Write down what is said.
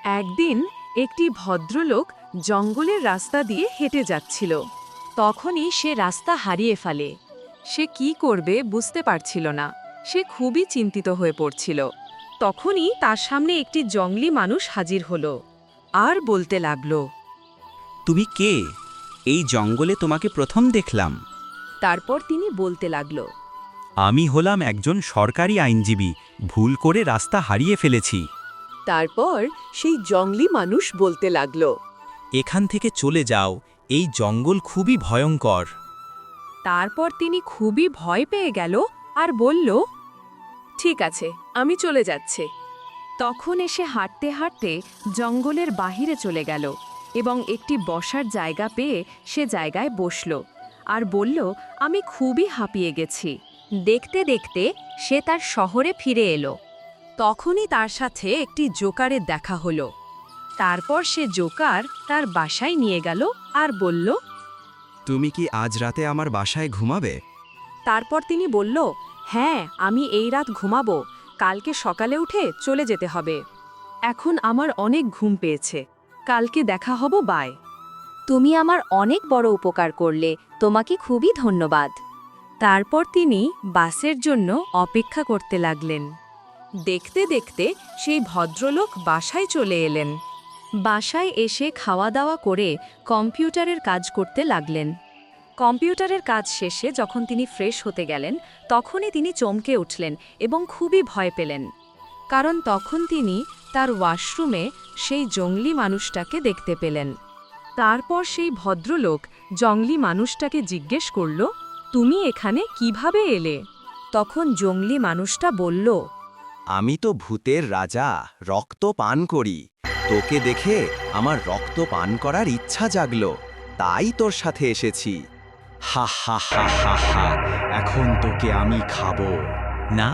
একদিন একটি ভদ্রলোক জঙ্গলের রাস্তা দিয়ে হেঁটে যাচ্ছিল। তখনই সে রাস্তা হারিয়ে ফেলে। সে কি করবে বুঝতে পারছিল না। সে খুবই চিন্তিত হয়ে পড়ছিল। তখনই তার সামনে একটি জঙ্গলি মানুষ হাজির হলো আর বলতে লাগলো। তুমি কে? এই জঙ্গলে তোমাকে প্রথম দেখলাম। তারপর তিনি বলতে লাগলো। আমি হলাম একজন সরকারি আইনজীবী, ভুল করে রাস্তা হারিয়ে ফেলেছি। তারপর সেই জঙ্গলি মানুষ বলতে লাগলো। এখান থেকে চলে যাও, এই জঙ্গল খুবই ভয়ঙ্কর। তারপর তিনি খুবই ভয় পেয়ে গেল আর বলল, ঠিক আছে, আমি চলে যাচ্ছি। তখন এসে হাঁটতে হাঁটতে জঙ্গলের বাহিরে চলে গেল এবং একটি বসার জায়গা পেয়ে সে জায়গায় বসল আর বলল, আমি খুবই হাঁপিয়ে গেছি। দেখতে দেখতে সে তার শহরে ফিরে এলো। তখনই তার সাথে একটি জোকারের দেখা হলো। তারপর সে জোকার তার বাসায় নিয়ে গেল আর বলল, তুমি কি আজ রাতে আমার বাসায় ঘুমাবে? তারপর তিনি বলল, হ্যাঁ, আমি এই রাত ঘুমাবো, কালকে সকালে উঠে চলে যেতে হবে। এখন আমার অনেক ঘুম পেয়েছে, কালকে দেখা হব, বাই। তুমি আমার অনেক বড় উপকার করলে, তোমাকে খুবই ধন্যবাদ। তারপর তিনি বাসের জন্য অপেক্ষা করতে লাগলেন। দেখতে দেখতে সেই ভদ্রলোক বাসায় চলে এলেন। বাসায় এসে খাওয়া দাওয়া করে কম্পিউটারের কাজ করতে লাগলেন। কম্পিউটারের কাজ শেষে যখন তিনি ফ্রেশ হতে গেলেন, তখনই তিনি চমকে উঠলেন এবং খুবই ভয় পেলেন। কারণ তখন তিনি তার ওয়াশরুমে সেই জঙ্গলি মানুষটাকে দেখতে পেলেন। তারপর সেই ভদ্রলোক জঙ্গলি মানুষটাকে জিজ্ঞেস করল, তুমি এখানে কিভাবে এলে? তখন জঙ্গলি মানুষটা বলল, আমি তো ভূতের রাজা, রক্ত পান করি। তোকে দেখে আমার রক্ত পান করার ইচ্ছা জাগলো, তাই তোর সাথে এসেছি। হা হা হা হা হা, এখন তোকে আমি খাবো। না।